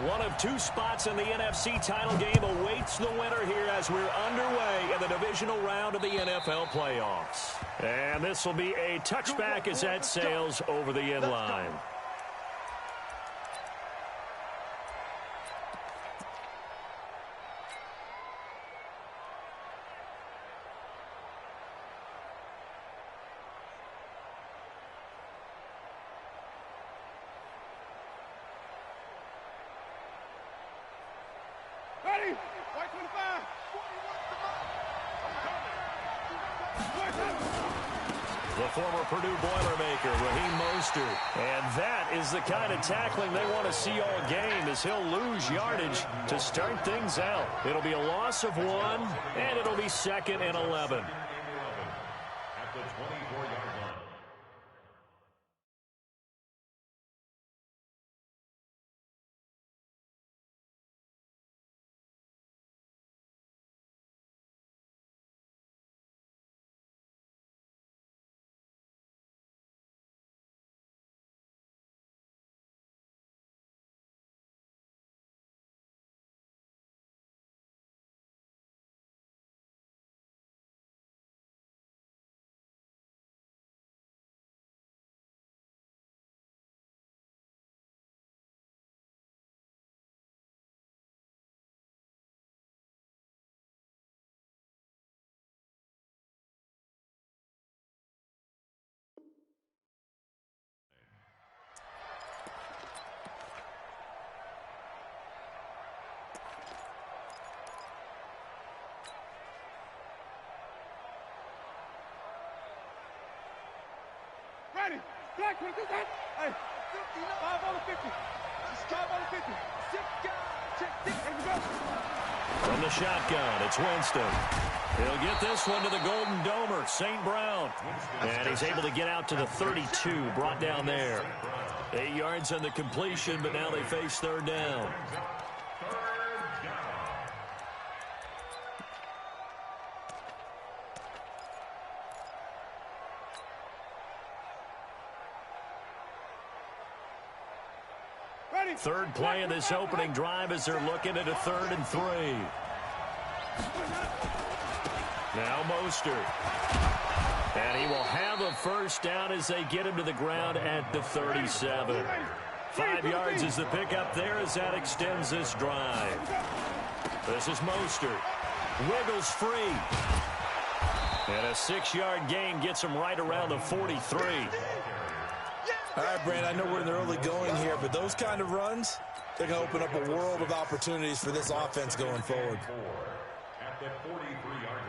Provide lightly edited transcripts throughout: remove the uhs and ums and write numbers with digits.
One of two spots in the NFC title game awaits the winner here as we're underway in the divisional round of the NFL playoffs. And this will be a touchback as that sails over the end line. Ready? White 25. The former Purdue Boilermaker, Raheem Mostert. And that is the kind of tackling they want to see all game, as he'll lose yardage to start things out. It'll be a loss of 1, and it'll be 2nd and 11. At the 24-yard line. Ready? Black 22. Hey, 5 on the 50. 5 on the 50. Check. From the shotgun, it's Winston. He'll get this one to the Golden Domer, St. Brown. And he's able to get out to the 32, brought down there. 8 yards on the completion, but now they face third down. Third play of this opening drive as they're looking at a 3rd and 3. Now Mostert. And he will have a first down as they get him to the ground at the 37. 5 yards is the pickup there as that extends this drive. This is Mostert. Wiggles free. And a 6-yard gain gets him right around the 43. All right, Brand, I know we're in the early going here, but those kind of runs, they're going to open up a world of opportunities for this offense going forward. At the 43-yard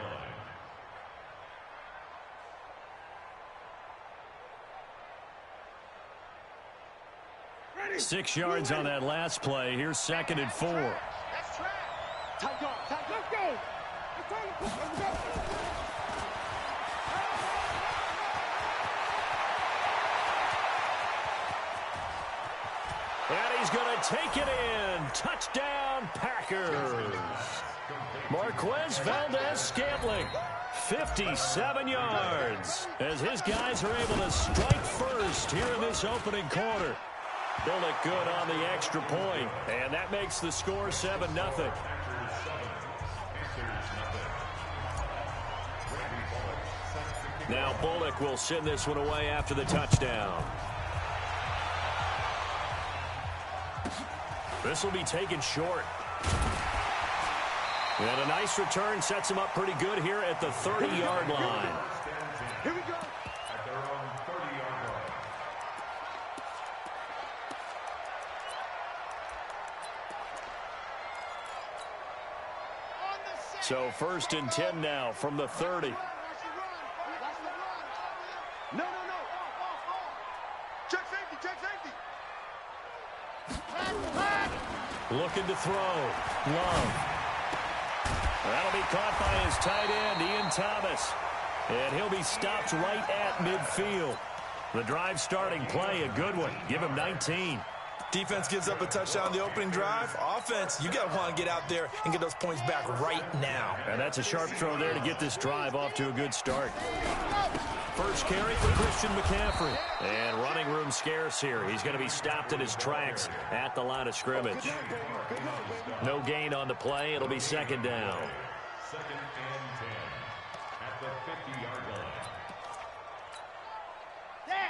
Ready? 6 yards on that last play. Here's 2nd and 4. Let's try. Let's go. Let's go. And he's going to take it in. Touchdown, Packers. Marquez Valdez-Scantling, 57 yards, as his guys are able to strike first here in this opening quarter. Bullock good on the extra point, and that makes the score 7-0. Now Bullock will send this one away after the touchdown. This will be taken short. And a nice return sets him up pretty good here at the 30-yard line. Here we go. At their own 30-yard line. So 1st and 10 now from the 30. No. Check safety. Looking to throw. Love. That'll be caught by his tight end, Ian Thomas. And he'll be stopped right at midfield. The drive starting play, a good one. Give him 19. Defense gives up a touchdown the opening drive. Offense, you got to want to get out there and get those points back right now. And that's a sharp throw there to get this drive off to a good start. First carry for Christian McCaffrey. And running room scarce here. He's going to be stopped in his tracks at the line of scrimmage. No gain on the play. It'll be second down. Second and 10 at the 50-yard line.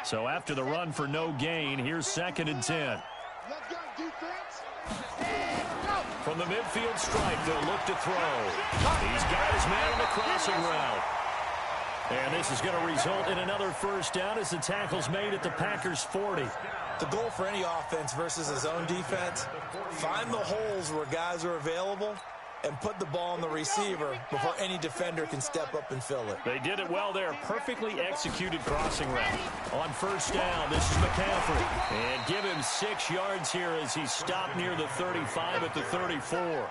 So after the run for no gain, here's second and 10. From the midfield stripe, they'll look to throw. He's got his man on the crossing route. And this is going to result in another first down as the tackle's made at the Packers' 40. The goal for any offense versus a zone defense, find the holes where guys are available and put the ball on the receiver before any defender can step up and fill it. They did it well there. Perfectly executed crossing route. On first down, this is McCaffrey. And give him 6 yards here as he's stopped near the 35 at the 34.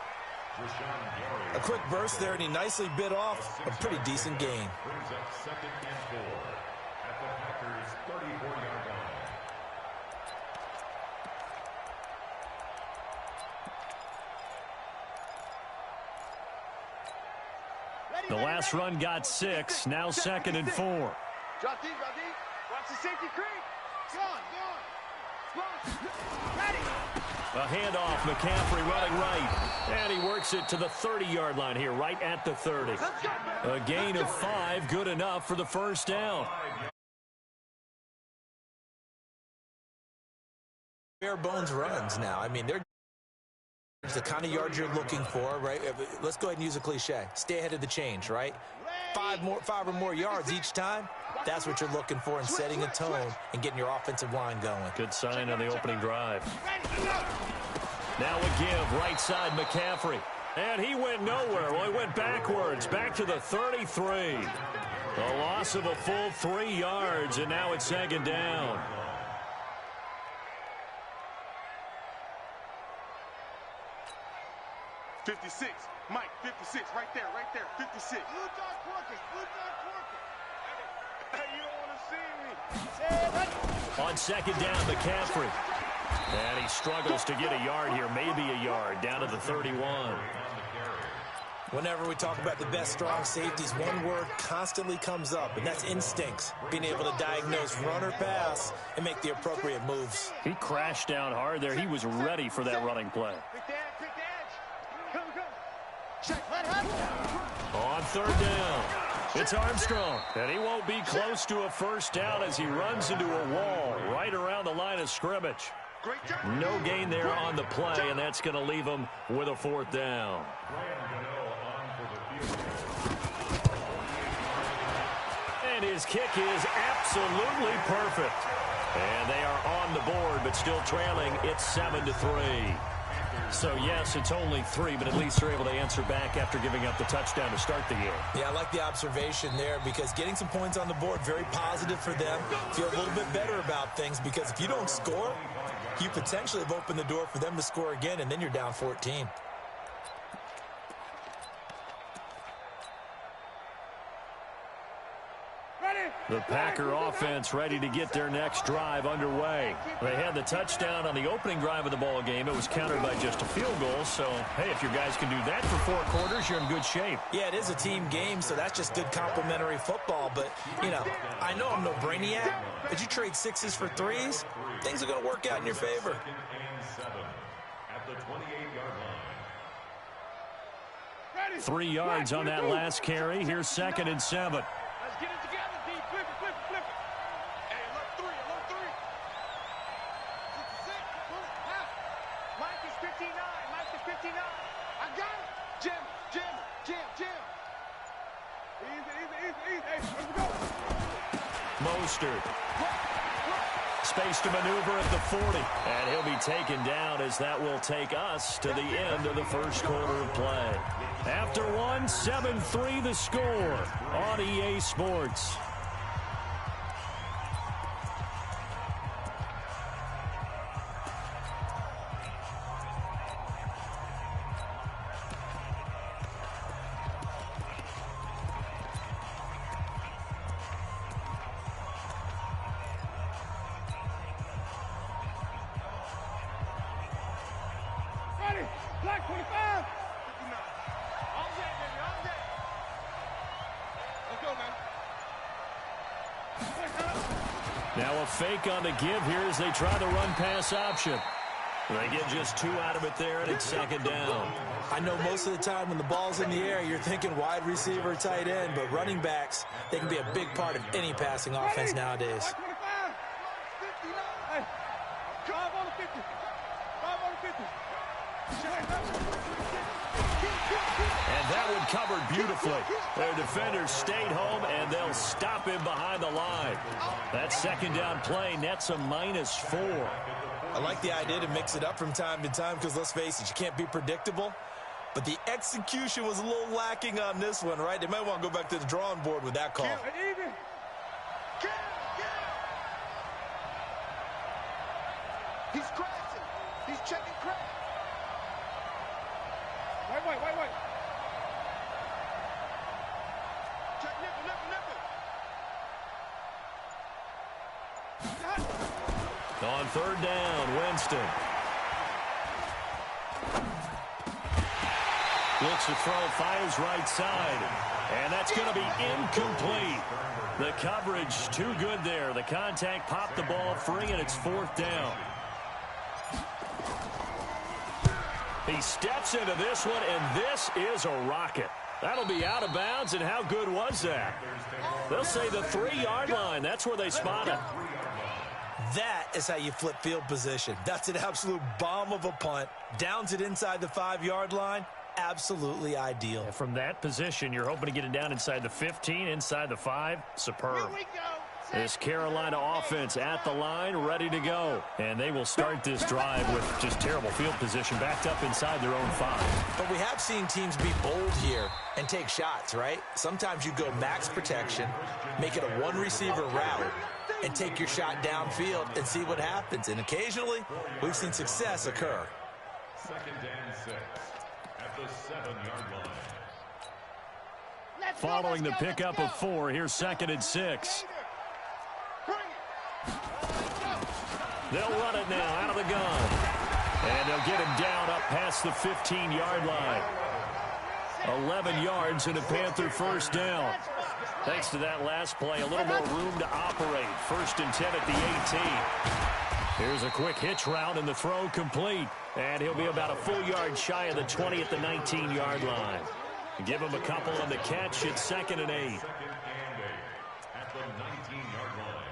A quick burst there, and he nicely bit off a pretty decent gain. Brings up second and 4 at the Packers' 34-yard line. The last run got 6. Now second and 4. Drop deep, drop deep. Watch the safety creep. Go on, go on. Ready. A handoff, McCaffrey running right. And he works it to the 30-yard line here, right at the 30. A gain of 5, good enough for the first down. Bare bones runs now. I mean, they're the kind of yards you're looking for, right? Let's go ahead and use a cliche. Stay ahead of the change, right? 5 or more yards each time. That's what you're looking for in setting a tone and getting your offensive line going. Good sign on the opening drive. Now a give, right side McCaffrey. And he went nowhere. Well, he went backwards, back to the 33. A loss of a full 3 yards, and now it's second down. '56, Mike, 56, right there, 56. Blue dot working. Hey, you don't want to see me. On second down, McCaffrey. And he struggles to get a yard here, maybe a yard, down to the 31. Whenever we talk about the best strong safeties, one word constantly comes up, and that's instincts. Being able to diagnose run or pass and make the appropriate moves. He crashed down hard there. He was ready for that running play. Pick the edge. Go. Check, let happen. On third down, it's Armstrong. And he won't be close to a first down as he runs into a wall right around the line of scrimmage. Great job. No gain there on the play, and that's going to leave him with a fourth down. And his kick is absolutely perfect. And they are on the board, but still trailing. It's 7-3. So, yes, it's only 3, but at least they're able to answer back after giving up the touchdown to start the year. Yeah, I like the observation there because getting some points on the board, very positive for them. Feel a little bit better about things because if you don't score, you potentially have opened the door for them to score again, and then you're down 14. The Packer offense ready to get their next drive underway. They had the touchdown on the opening drive of the ball game. It was countered by just a field goal. So, hey, if your guys can do that for 4 quarters, you're in good shape. Yeah, it is a team game, so that's just good complimentary football. But, you know, I know I'm no brainiac, but you trade 6s for 3s, things are going to work out in your favor. Second and 7 at the 28-yard line. 3 yards on that last carry. Here's second and 7. Let's get it together, D. Flip it. Hey, alert 3. 66, Mike is 59. I got it. Jim. Easy. Hey, let's go. Mostert. Space to maneuver at the 40. And he'll be taken down as that will take us to the end of the first quarter of play. After 1, 7-3 the score on EA Sports. Ready. Black 25. 59. All day, baby. All day. Let's go, man. Now a fake on the give here as they try the run-pass option. They get just 2 out of it there, and it's second down. I know most of the time when the ball's in the air, you're thinking wide receiver, tight end, but running backs, they can be a big part of any passing offense nowadays. 25, 59, hey, drive on the 50, drive on the 50. And that one covered beautifully. Their defenders stayed home, and they'll stop him behind the line. That second down play nets a -4. I like the idea to mix it up from time to time because, let's face it, you can't be predictable. But the execution was a little lacking on this one, right? They might want to go back to the drawing board with that call. He's crashing. He's checking crash. Wait. Check nipple. On third down, Winston. Looks to throw, fires right side. And that's going to be incomplete. The coverage too good there. The contact popped the ball free, and it's 4th down. He steps into this one, and this is a rocket. That'll be out of bounds, and how good was that? They'll say the 3-yard line. That's where they spot it. That is how you flip field position. That's an absolute bomb of a punt. Downs it inside the 5-yard line. Absolutely ideal. And from that position, you're hoping to get it down inside the 15, inside the 5. Superb. This Carolina offense at the line, ready to go. And they will start this drive with just terrible field position, backed up inside their own 5. But we have seen teams be bold here and take shots, right? Sometimes you go max protection, make it a one-receiver route, and take your shot downfield and see what happens. And occasionally, we've seen success occur. 2nd and 6 at the 7-yard line. Following the pickup of 4, here's 2nd and 6. They'll run it now out of the gun. And they'll get him down up past the 15-yard line. 11 yards and a Panther first down. Thanks to that last play, a little more room to operate. 1st and 10 at the 18. Here's a quick hitch route and the throw complete. And he'll be about a full yard shy of the 20 at the 19-yard line. Give him a couple on the catch. It's 2nd and 8. 2nd and 8 at the 19-yard line.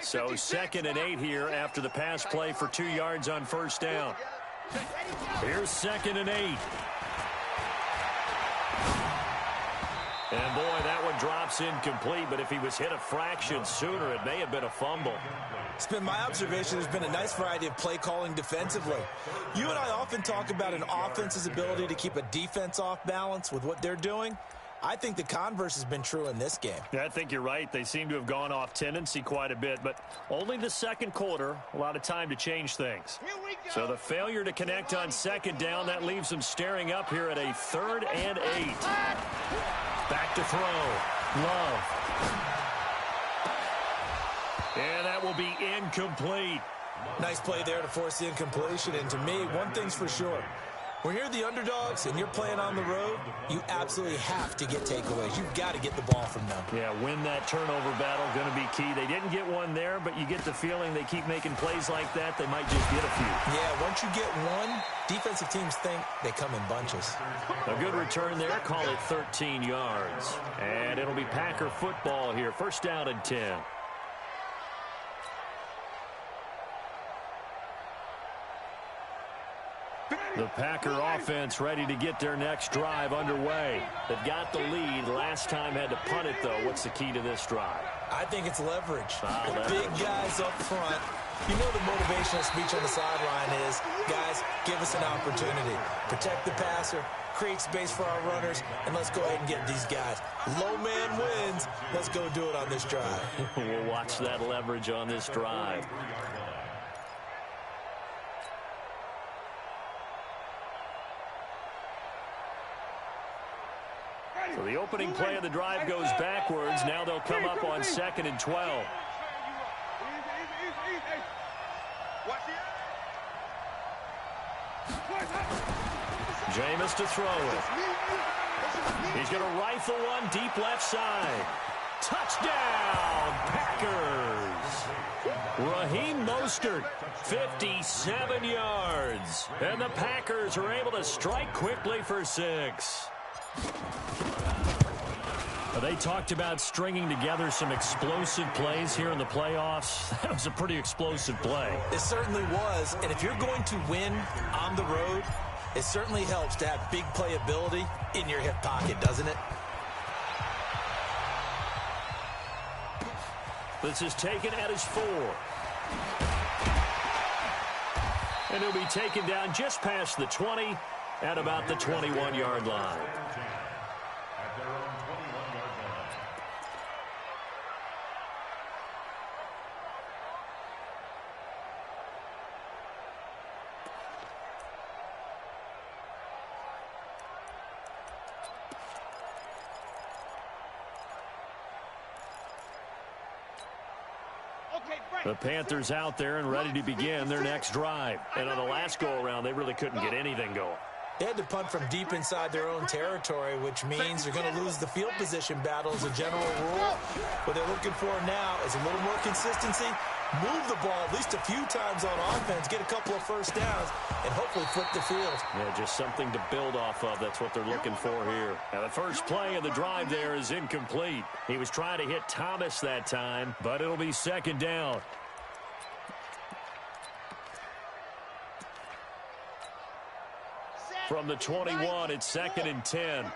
So 2nd and 8 here after the pass play for 2 yards on first down. Here's 2nd and 8. And boy, that one drops incomplete, but if he was hit a fraction sooner, it may have been a fumble. It's been my observation there's been a nice variety of play calling defensively. You and I often talk about an offense's ability to keep a defense off balance with what they're doing. I think the converse has been true in this game. Yeah, I think you're right. They seem to have gone off tendency quite a bit, but only the second quarter, a lot of time to change things. So the failure to connect on 2nd down, that leaves them staring up here at a 3rd and 8. Back to throw. Love. And that will be incomplete. Nice play there to force the incompletion. And to me, one thing's for sure. When you're the underdogs and you're playing on the road, you absolutely have to get takeaways. You've got to get the ball from them. Yeah, win that turnover battle, going to be key. They didn't get one there, but you get the feeling they keep making plays like that, they might just get a few. Yeah, once you get one, defensive teams think they come in bunches. A good return there, call it 13 yards. And it'll be Packer football here, 1st down and 10. The Packer offense ready to get their next drive underway. They've got the lead. Last time had to punt it, though. What's the key to this drive? I think it's leverage. Leverage. Big guys up front. You know the motivational speech on the sideline is, guys, give us an opportunity. Protect the passer, create space for our runners, and let's go ahead and get these guys. Low man wins. Let's go do it on this drive. We'll watch that leverage on this drive. So the opening play of the drive goes backwards. Now they'll come up on 2nd and 12. Jameis to throw it. He's going to rifle one deep left side. Touchdown, Packers. Raheem Mostert, 57 yards. And the Packers are able to strike quickly for 6. They talked about stringing together some explosive plays here in the playoffs. That was a pretty explosive play. It certainly was. And if you're going to win on the road, it certainly helps to have big playability in your hip pocket, doesn't it? This is taken at his 4. And he'll be taken down just past the 20 at about the 21-yard line. At their own 21-yard line. The Panthers out there and ready to begin their next drive. And on the last go-around, they really couldn't get anything going. They had to punt from deep inside their own territory, which means they're going to lose the field position battle as a general rule. What they're looking for now is a little more consistency, move the ball at least a few times on offense, get a couple of first downs, and hopefully flip the field. Yeah, just something to build off of. That's what they're looking for here. Now, the first play of the drive there is incomplete. He was trying to hit Thomas that time, but it'll be second down. From the 21, it's second and 10.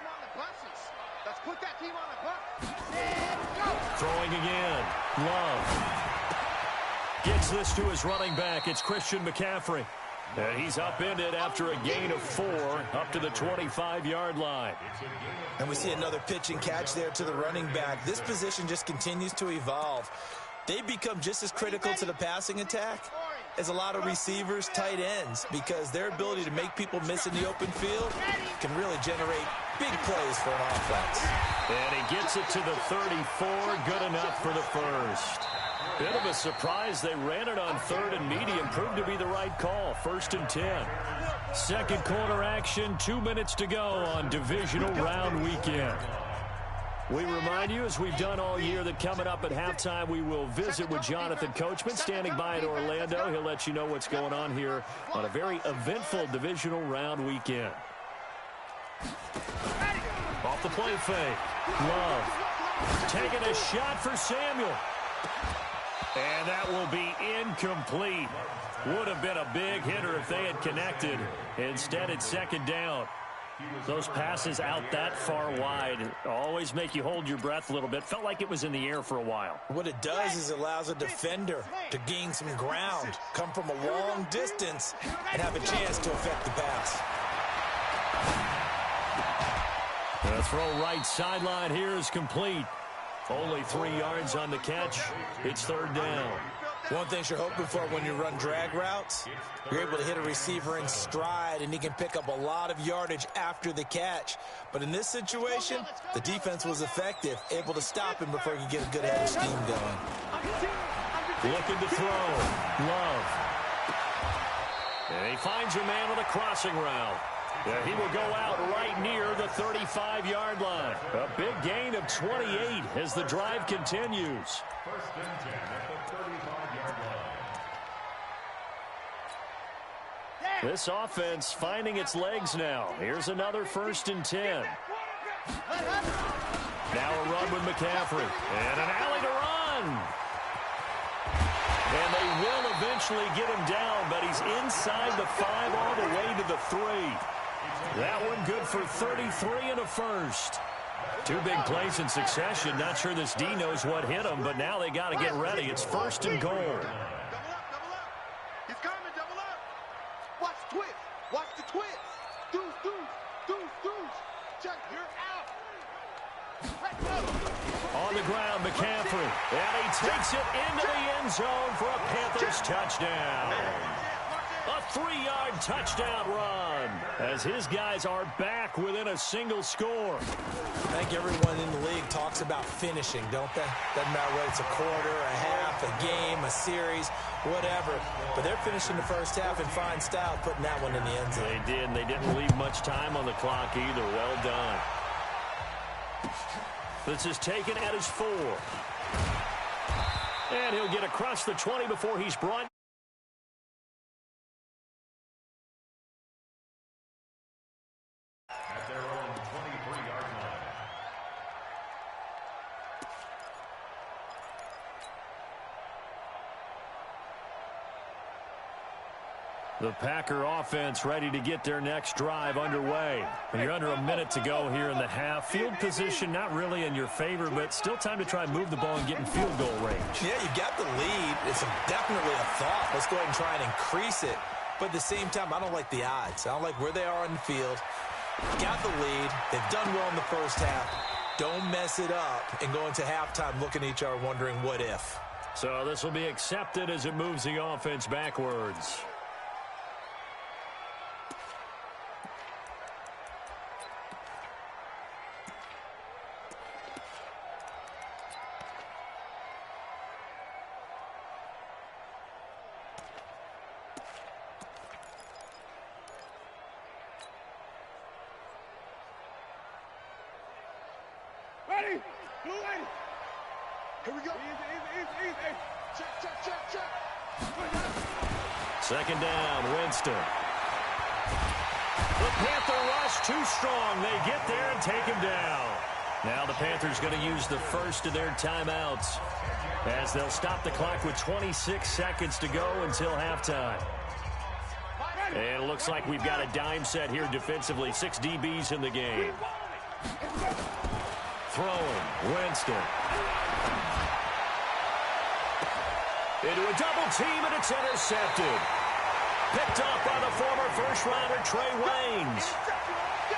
Throwing again. Love gets this to his running back. It's Christian McCaffrey. And he's upended after a gain of 4 up to the 25-yard line. And we see another pitch and catch there to the running back. This position just continues to evolve. They become just as critical to the passing attack as a lot of receivers, tight ends, because their ability to make people miss in the open field can really generate big plays for an offense. And he gets it to the 34, good enough for the first. Bit of a surprise. They ran it on 3rd and medium. Proved to be the right call. 1st and 10. Second quarter action. 2 minutes to go on divisional round weekend. We remind you, as we've done all year, that coming up at halftime, we will visit with Jonathan Coachman, standing by in Orlando. He'll let you know what's going on here on a very eventful divisional round weekend. Off the play fake. Love taking a shot for Samuel. And that will be incomplete. Would have been a big hitter if they had connected. Instead, it's second down. Those passes out that far wide always make you hold your breath a little bit. Felt like it was in the air for a while. What it does is it allows a defender to gain some ground, come from a long distance, and have a chance to affect the pass. The throw right sideline here is complete. Only 3 yards on the catch. It's third down. One thing you're hoping for when you run drag routes, you're able to hit a receiver in stride, and he can pick up a lot of yardage after the catch. But in this situation, the defense was effective, able to stop him before he could get a good head of steam going. Looking to throw. Love. And he finds a man on the crossing route. Yeah, he will go out right near the 35-yard line. A big gain of 28 as the drive continues. 1st and 10 at the 35-yard line. This offense finding its legs now. Here's another 1st and 10. Now a run with McCaffrey. And an alley to run. And they will eventually get him down, but he's inside the 5 all the way to the 3. That one good for 33 and a first. 2 big plays in succession. Not sure this D knows what hit him, but now they got to get ready. It's 1st and goal. Double up, double up. He's coming, double up. Watch the twist. Watch the twist. Deuce, deuce, deuce, deuce. Chuck, you're out. Let's go. On the ground, McCaffrey. And he takes it into the end zone for a Panthers touchdown. A 3-yard touchdown run as his guys are back within a single score. I think everyone in the league talks about finishing, don't they? Doesn't matter whether it's a quarter, a half, a game, a series, whatever. But they're finishing the first half in fine style, putting that one in the end zone. They did, and they didn't leave much time on the clock either. Well done. This is taken at his 4. And he'll get across the 20 before he's brought. At their own 23-yard line. The Packer offense ready to get their next drive underway. And you're under a minute to go here in the half. Field position not really in your favor, but still time to try and move the ball and get in field goal range. Yeah, you got the lead. It's definitely a thought. Let's go ahead and try and increase it. But at the same time, I don't like the odds. I don't like where they are on the field. Got the lead. They've done well in the first half. Don't mess it up and go into halftime looking at each other wondering what if. So this will be accepted as it moves the offense backwards. Ready? Blue lady. Here we go. Easy. Check. Second down, Winston. The Panther rush too strong. They get there and take him down. Now the Panthers going to use the first of their timeouts as they'll stop the clock with 26 seconds to go until halftime. And it looks like we've got a dime set here defensively. 6 DBs in the game. Throwing, Winston. Into a double team, and it's intercepted. Picked off by the former first-rounder Trey Waynes.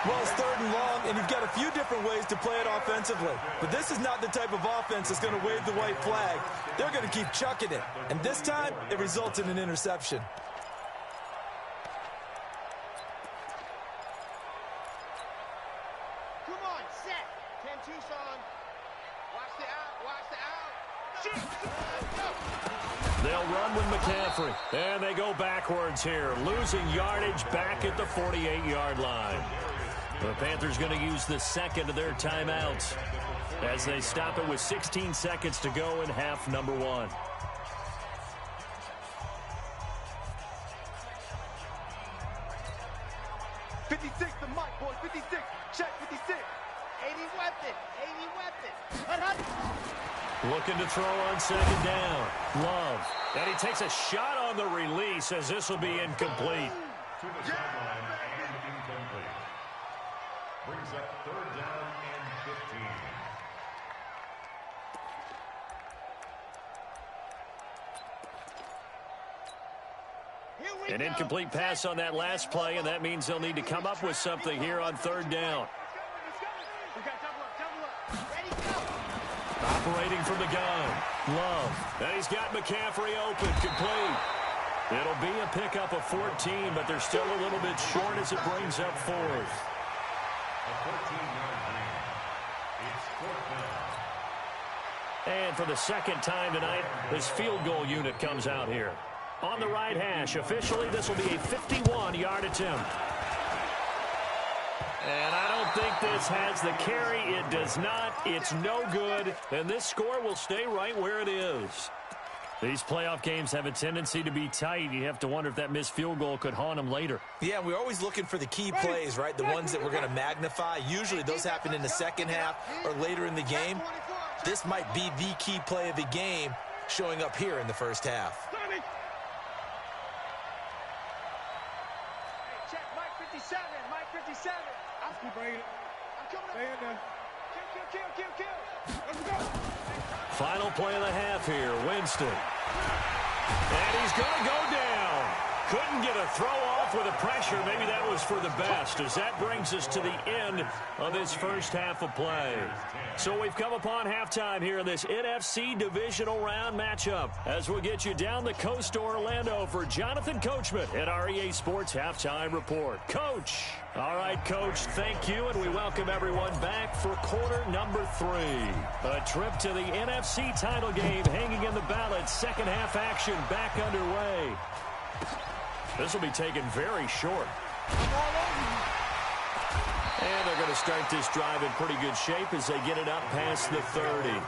Well, it's 3rd and long, and you've got a few different ways to play it offensively. But this is not the type of offense that's going to wave the white flag. They're going to keep chucking it. And this time, it results in an interception. Come on, set. 10 Tucson. Watch the out. Shoot. They'll run with McCaffrey. And they go backwards here, losing yardage back at the 48-yard line. The Panthers going to use the second of their timeouts as they stop it with 16 seconds to go in half number 1. The mic, boys. 56. Check 56. 80 weapon. Looking to throw on second down. Love. And he takes a shot on the release as this will be incomplete. To the sideline and incomplete. Brings up 3rd down and 15. An incomplete pass on that last play, and that means they'll need to come up with something here on 3rd down. Operating from the gun. Love. And he's got McCaffrey open. Complete. It'll be a pickup of 14, but they're still a little bit short as it brings up 4th. A 14-yard gain. It's 4th down. And for the second time tonight, this field goal unit comes out here. On the right hash, officially, this will be a 51-yard attempt. And I don't think this has the carry. It does not. It's no good. And this score will stay right where it is. These playoff games have a tendency to be tight. You have to wonder if that missed field goal could haunt them later. Yeah, we're always looking for the key plays, right? The ones that we're going to magnify. Usually those happen in the second half or later in the game. This might be the key play of the game showing up here in the first half. Check Mike 57. Mike 57. I'm coming up. Kill. Let's go. Final play of the half here. Winston. And he's going to go down. Couldn't get a throw off with the pressure. Maybe that was for the best, as that brings us to the end of this first half of play. So we've come upon halftime here in this NFC divisional round matchup, as we'll get you down the coast to Orlando for Jonathan Coachman at our EA Sports Halftime Report. Coach. All right, Coach, thank you, and we welcome everyone back for quarter number 3. A trip to the NFC title game hanging in the balance. Second half action back underway. This will be taken very short. And they're going to start this drive in pretty good shape as they get it up past the 30.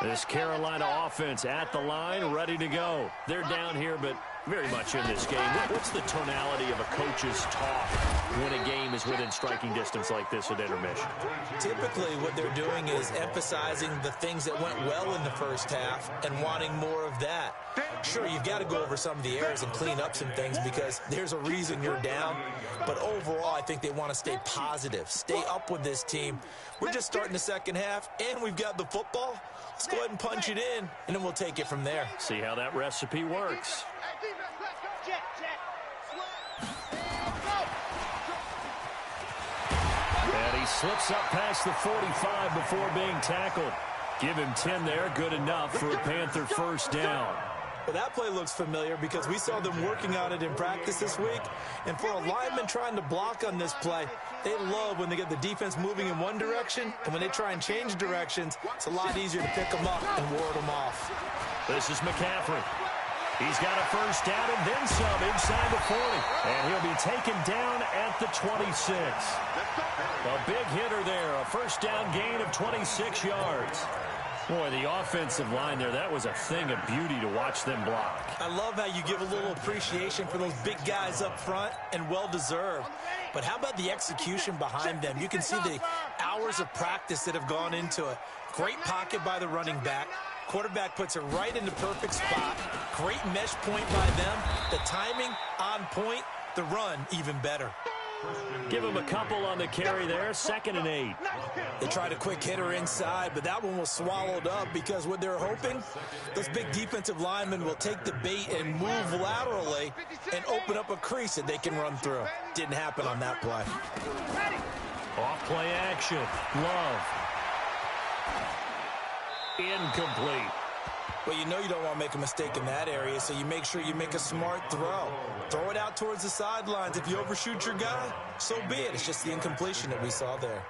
This Carolina offense at the line, ready to go. They're down here, but very much in this game. What's the tonality of a coach's talk when a game is within striking distance like this at intermission? Typically, what they're doing is emphasizing the things that went well in the first half and wanting more of that. Sure, you've got to go over some of the errors and clean up some things because there's a reason you're down. But overall, I think they want to stay positive, stay up with this team. We're just starting the second half, and we've got the football. Let's go ahead and punch it in, and then we'll take it from there. See how that recipe works. And he slips up past the 45 before being tackled. Give him 10 there, good enough for a Panther first down. Well, that play looks familiar because we saw them working on it in practice this week. And for a lineman trying to block on this play, they love when they get the defense moving in one direction. And when they try and change directions, it's a lot easier to pick them up and ward them off. This is McCaffrey. He's got a first down and then some inside the 40. And he'll be taken down at the 26. A big hitter there. A first down gain of 26 yards. Boy, the offensive line there, that was a thing of beauty to watch them block. I love how you give a little appreciation for those big guys up front, and well-deserved. But how about the execution behind them? You can see the hours of practice that have gone into it. Great pocket by the running back. Quarterback puts it right in the perfect spot. Great mesh point by them. The timing on point. The run even better. Give him a couple on the carry there. 2nd and 8. They tried a quick hitter inside, but that one was swallowed up because what they're hoping, those big defensive linemen will take the bait and move laterally and open up a crease that they can run through. Didn't happen on that play. Off play action. Love. Incomplete. Well, you know you don't want to make a mistake in that area, so you make sure you make a smart throw. Throw it out towards the sidelines. If you overshoot your guy, so be it. It's just the incompletion that we saw there.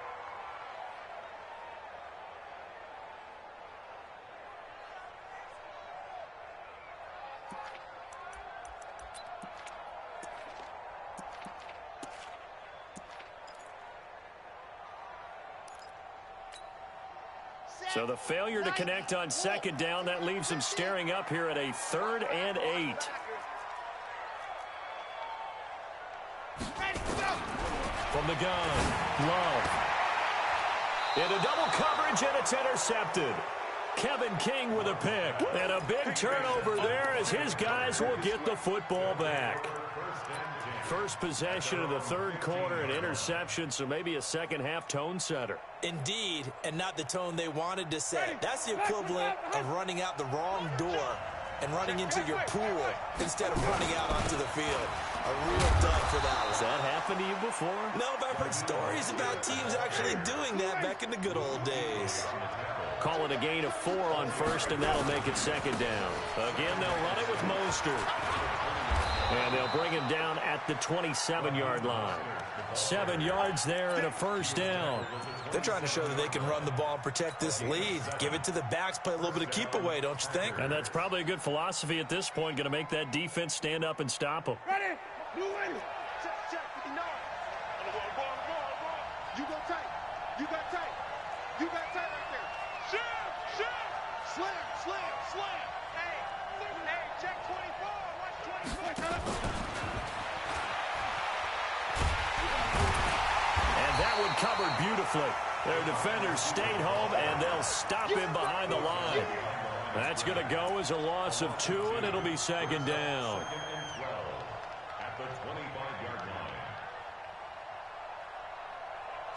So the failure to connect on 2nd down, that leaves him staring up here at a 3rd and 8. From the gun, Love. Into double coverage, and it's intercepted. Kevin King with a pick. And a big turnover there as his guys will get the football back. First possession of the 3rd quarter, an interception, so maybe a second half tone setter. Indeed, and not the tone they wanted to set. That's the equivalent of running out the wrong door and running into your pool instead of running out onto the field. A real dud for that one. Has that happened to you before? No, but I've heard stories about teams actually doing that back in the good old days. Call it a gain of 4 on 1st, and that'll make it 2nd down. Again, they'll run it with Mostert. And they'll bring him down at the 27-yard line. 7 yards there and a first down. They're trying to show that they can run the ball and protect this lead. Give it to the backs, play a little bit of keep away, don't you think? And that's probably a good philosophy at this point, going to make that defense stand up and stop them. Ready? Moving. Check. 59. You go tight. You got tight. You got tight right there. Shoot. Slam. Hey, check 24. Watch 24. And that one covered beautifully. Their defenders stayed home, and they'll stop him behind the line. That's going to go as a loss of 2, and it'll be 2nd down. At the 25-yard line.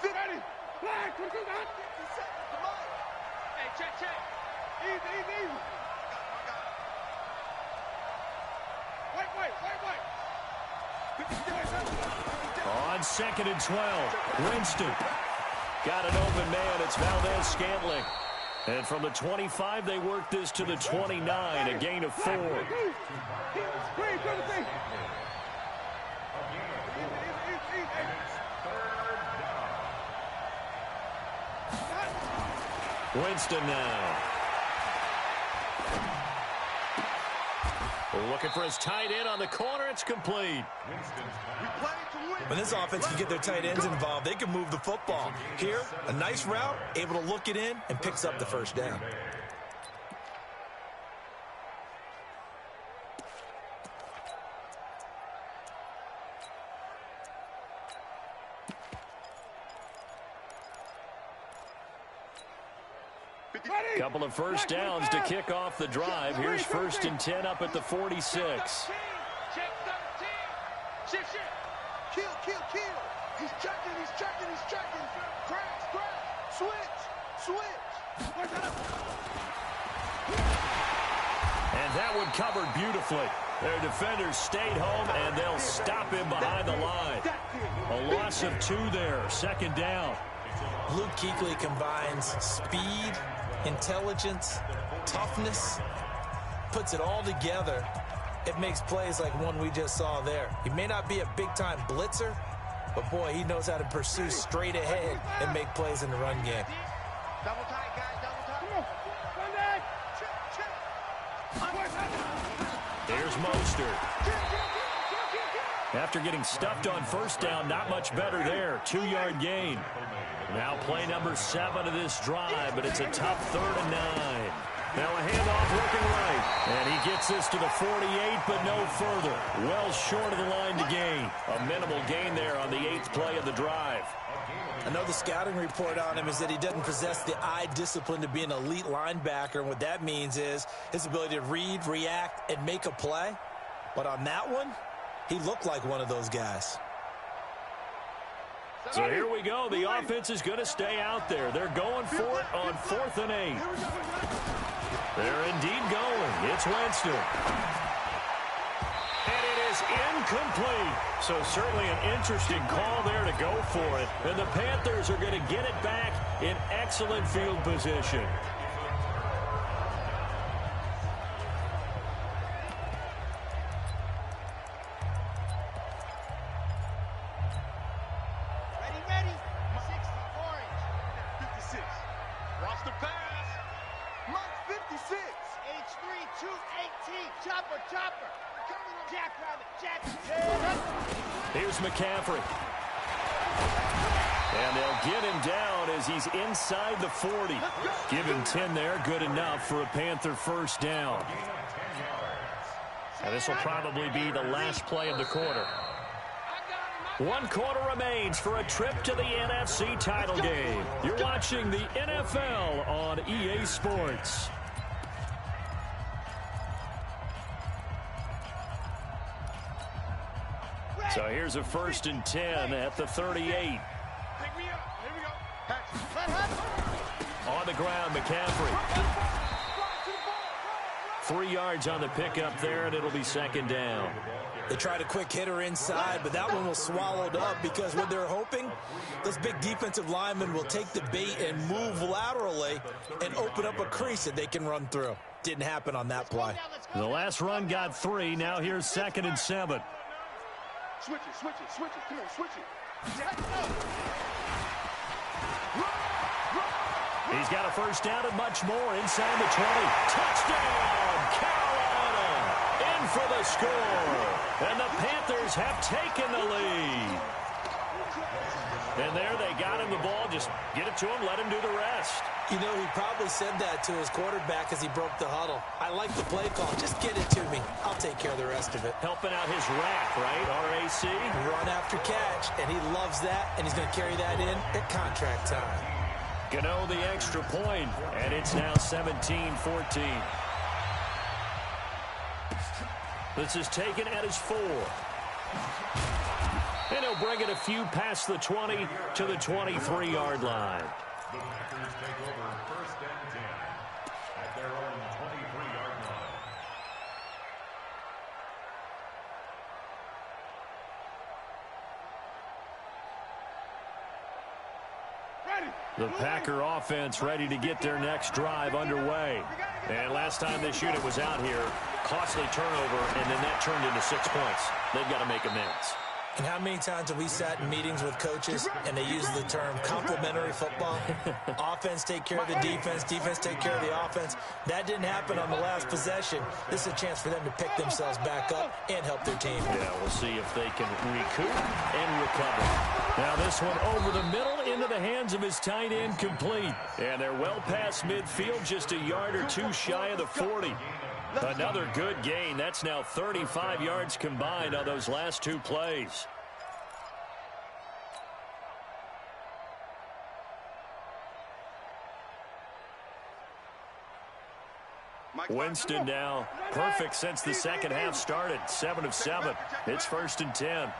Ready? Flag. Come on. check. Easy. Wait. On 2nd and 12, Winston. Got an open man. It's Valdez-Scantling. And from the 25, they work this to the 29, a gain of 4. Winston now. Looking for his tight end on the corner. It's complete. When this offense can get their tight ends involved, they can move the football. Here, a nice route, able to look it in, and picks up the first down. Couple of first downs to kick off the drive. Here's 1st and 10 up at the 46. Check 13. Shift. Kill. He's checking. Crash. Switch. And that one covered beautifully. Their defenders stayed home, and they'll stop him behind the line. A loss of 2 there. 2nd down. Luke Kuechly combines speed, intelligence, toughness, puts it all together. It makes plays like one we just saw there. He may not be a big-time blitzer, but, boy, he knows how to pursue straight ahead and make plays in the run game. Double tight, guys. Double tight. Here's Mostert. After getting stuffed on 1st down, not much better there. 2-yard gain. Now play number 7 of this drive, but it's a tough 3rd and 9. Now a handoff looking right. And he gets this to the 48, but no further. Well short of the line to gain. A minimal gain there on the 8th play of the drive. I know the scouting report on him is that he doesn't possess the eye discipline to be an elite linebacker. And what that means is his ability to read, react, and make a play. But on that one, he looked like one of those guys. So here we go. The offense is going to stay out there. They're going for it on 4th and 8. They're indeed going. It's Winston. And it is incomplete. So certainly an interesting call there to go for it. And the Panthers are going to get it back in excellent field position. Here's McCaffrey. And they'll get him down as he's inside the 40. Give him 10 there. Good enough for a Panther 1st down. And this will probably be the last play of the quarter. 1 quarter remains for a trip to the NFC title game. You're watching the NFL on EA Sports. So here's a 1st and 10 at the 38. On the ground, McCaffrey. 3 yards on the pickup there, and it'll be 2nd down. They tried a quick hitter inside, but that one was swallowed up because what they're hoping, those big defensive linemen will take the bait and move laterally and open up a crease that they can run through. Didn't happen on that play. The last run got 3. Now here's 2nd and 7. Switch it. Come on, switch it. He's got a 1st down and much more inside the 20. Touchdown, Carolina! In for the score. And the Panthers have taken the lead. And there they got him the ball. Just get it to him, let him do the rest. You know, he probably said that to his quarterback as he broke the huddle. I like the play call. Just get it to me. I'll take care of the rest of it. Helping out his rack, right? RAC. Run after catch, and he loves that, and he's going to carry that in at contract time. Gano the extra point, and it's now 17-14. This is taken at his 4. And he'll bring it a few past the 20 to the 23-yard line. The Packers take over 1st and 10 at their own 23-yard line. The Packer offense ready to get their next drive underway. And last time this unit was out here, costly turnover, and then that turned into 6 points. They've got to make amends. And how many times have we sat in meetings with coaches and they use the term complementary football? Offense take care of the defense, defense take care of the offense. That didn't happen on the last possession. This is a chance for them to pick themselves back up and help their team. Yeah, we'll see if they can recoup and recover. Now this one over the middle into the hands of his tight end, complete. And they're well past midfield, just a yard or two shy of the 40. Another good gain. That's now 35 yards combined on those last two plays. Winston now perfect since the second half started. 7 of 7. It's 1st and 10.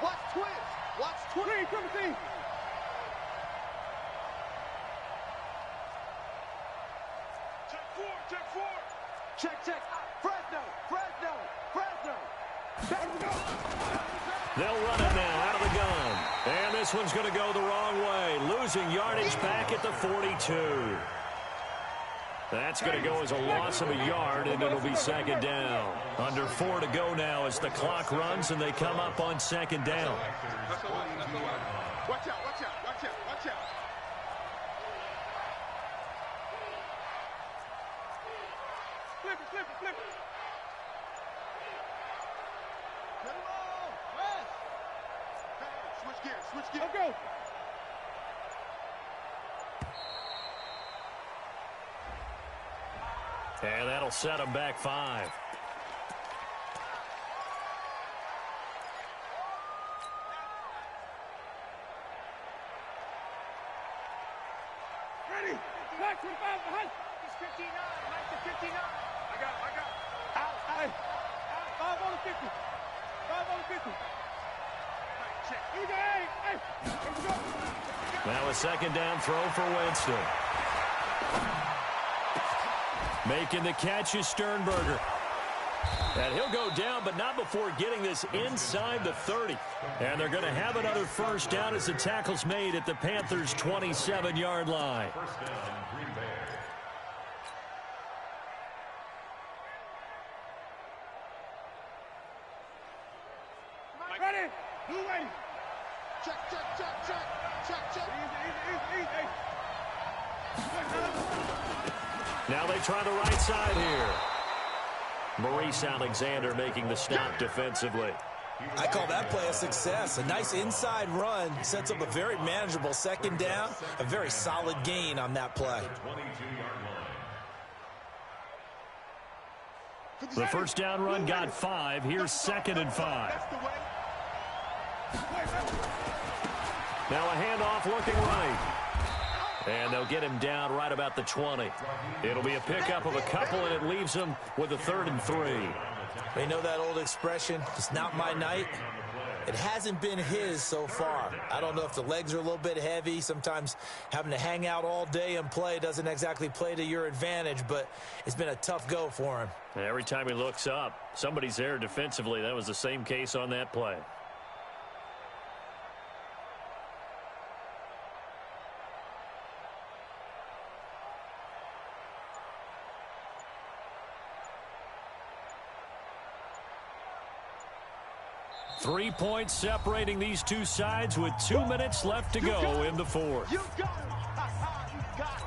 Watch twist. Watch twist. Check. Fresno. They'll run it now out of the gun. And this one's going to go the wrong way. Losing yardage back at the 42. That's going to go as a loss of a yard, and it'll be 2nd down. Under 4 to go now as the clock runs, and they come up on 2nd down. Watch out. Flip it. Get him on. West. Hey, switch gears. Go. And that'll set them back 5. Ready. Back 25 behind. He's 59. Back to 59. I got it. Out. 5 on the 50. 5 on the 50. Check. Hey. Here we go. Now a 2nd down throw for Winston. Making the catch is Sternberger. And he'll go down, but not before getting this inside the 30. And they're going to have another 1st down as the tackle's made at the Panthers' 27-yard line. 1st down, Green Bay. Ready. Blue ready. Check. Easy. Now they try the right side here. Maurice Alexander making the stop defensively. I call that play a success. A nice inside run sets up a very manageable 2nd down. A very solid gain on that play. The 1st down run got 5. Here's 2nd and 5. Now a handoff looking right. And they'll get him down right about the 20. It'll be a pickup of a couple, and it leaves him with a 3rd and 3. You know that old expression, it's not my night? It hasn't been his so far. I don't know if the legs are a little bit heavy. Sometimes having to hang out all day and play doesn't exactly play to your advantage, but it's been a tough go for him. Every time he looks up, somebody's there defensively. That was the same case on that play. Three points separating these two sides with 2 minutes left to go in the 4th. You got it. You got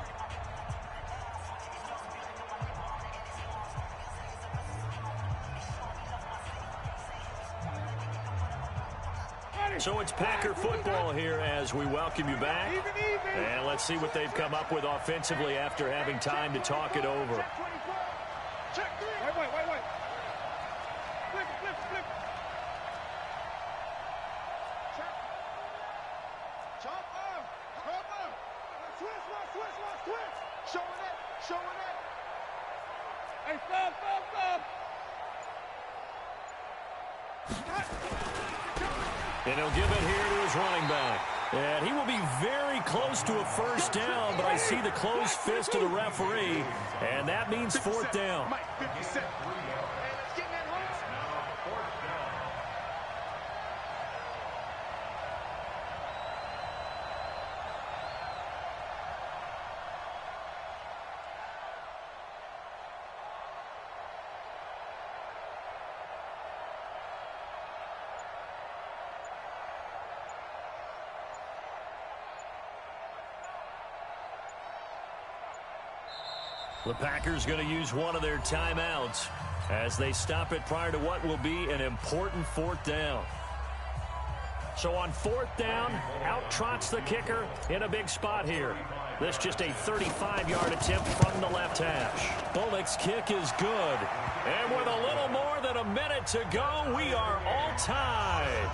it. So it's Packer football here as we welcome you back. And let's see what they've come up with offensively after having time to talk it over. Check 3. Wait. Flip. Chop arm. Twist. Showing it. Hey, stop. And he'll give it here to his running back. And he will be very close to a first down, but I see the closed fist of the referee, and that means fourth down. The Packers going to use one of their timeouts as they stop it prior to what will be an important fourth down. So on fourth down, out trots the kicker in a big spot here. This just a 35-yard attempt from the left hash. Bullock's kick is good. And with a little more than a minute to go, we are all tied.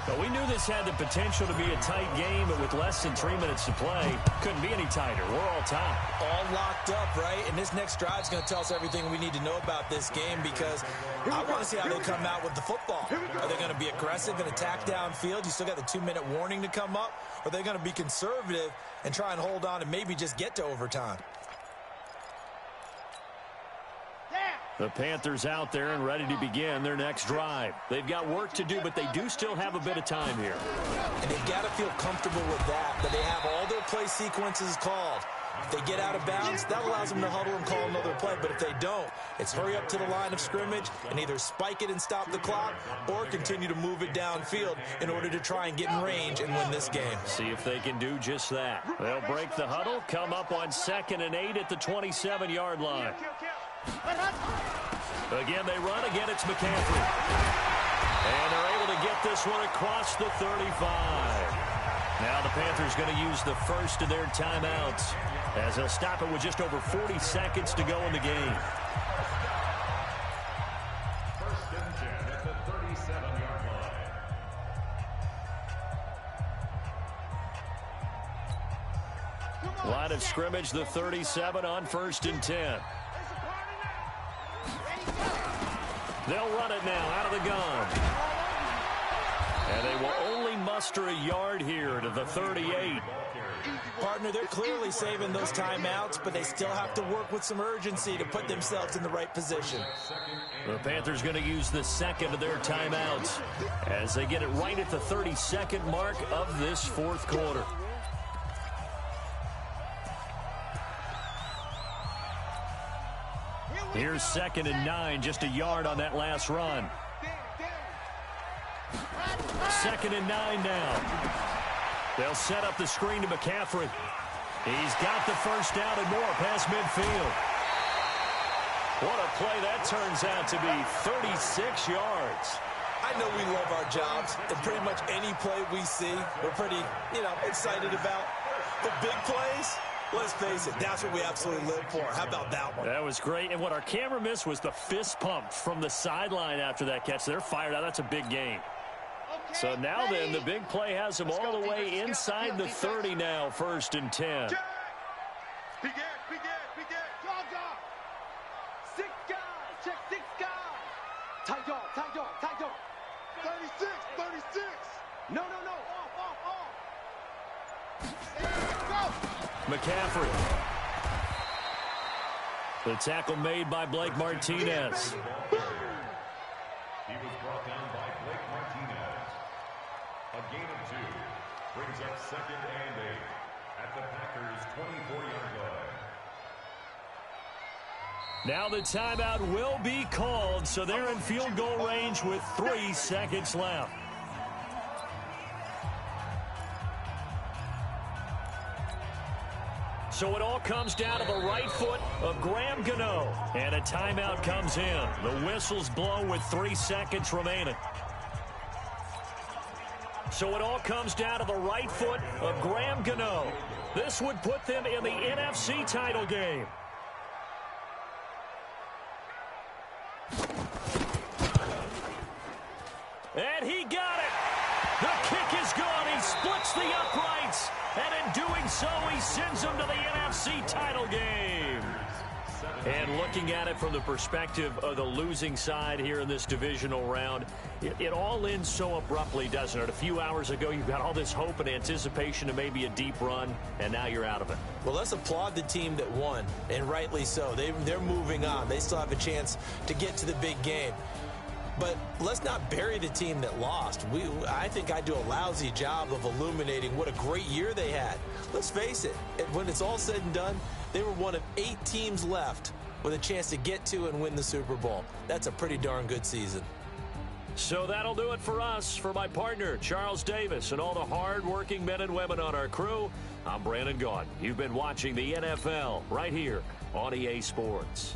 But we knew this had the potential to be a tight game, but with less than 3 minutes to play, couldn't be any tighter. We're all tied. All locked up, right? And this next drive is going to tell us everything we need to know about this game, because I want to see how they come out with the football. Are they going to be aggressive and attack downfield? You still got the 2-minute warning to come up? Or are they going to be conservative and try and hold on and maybe just get to overtime? The Panthers out there and ready to begin their next drive. They've got work to do, but they do still have a bit of time here. And they've got to feel comfortable with that they have all their play sequences called. If they get out of bounds, that allows them to huddle and call another play. But if they don't, it's hurry up to the line of scrimmage and either spike it and stop the clock or continue to move it downfield in order to try and get in range and win this game. See if they can do just that. They'll break the huddle, come up on 2nd and 8 at the 27-yard line. Again, they run. Again, it's McCaffrey. And they're able to get this one across the 35. Now the Panthers going to use the first of their timeouts as they'll stop it with just over 40 seconds to go in the game. First and 10 at the 37-yard line. Line of scrimmage, the 37 on 1st and 10. They'll run it now out of the gun. And they will only muster a yard here to the 38. Partner, they're clearly saving those timeouts, but they still have to work with some urgency to put themselves in the right position. The Panthers going to use the second of their timeouts as they get it right at the 32nd mark of this fourth quarter. Here's 2nd and 9, just a yard on that last run. 2nd and 9 now. They'll set up the screen to McCaffrey. He's got the first down and more past midfield. What a play that turns out to be, 36 yards. I know we love our jobs, and pretty much any play we see, we're pretty, excited about. The big plays, let's face it, that's what we absolutely live for. How about that one? That was great, and what our camera missed was the fist pump from the sideline after that catch. They're fired out. That's a big game. So now then, the big play has them all the way inside the 30 now, 1st and 10. Begin. Six guys. Check 6 guys. Tight dog. 36. No. Off. McCaffrey. The tackle made by Blake Martinez. He was brought down by Blake Martinez. A gain of 2 brings up 2nd and 8 at the Packers' 24-yard line. Now the timeout will be called, so they're in field goal range with 3 seconds left. So it all comes down to the right foot of Graham Gano. And a timeout comes in. The whistle's blown with 3 seconds remaining. So it all comes down to the right foot of Graham Gano. This would put them in the NFC title game. And he got it. The kick is good. He splits the uprights. And in doing so, he sends them to the NFC title game. And looking at it from the perspective of the losing side here in this divisional round, it all ends so abruptly, doesn't it? A few hours ago, you've got all this hope and anticipation to maybe a deep run, and now you're out of it. Well, let's applaud the team that won, and rightly so. They're moving on. They still have a chance to get to the big game. But let's not bury the team that lost. I think I do a lousy job of illuminating what a great year they had. Let's face it, when it's all said and done, they were one of 8 teams left with a chance to get to and win the Super Bowl. That's a pretty darn good season. So that'll do it for us. For my partner, Charles Davis, and all the hard-working men and women on our crew, I'm Brandon Gaudin. You've been watching the NFL right here on EA Sports.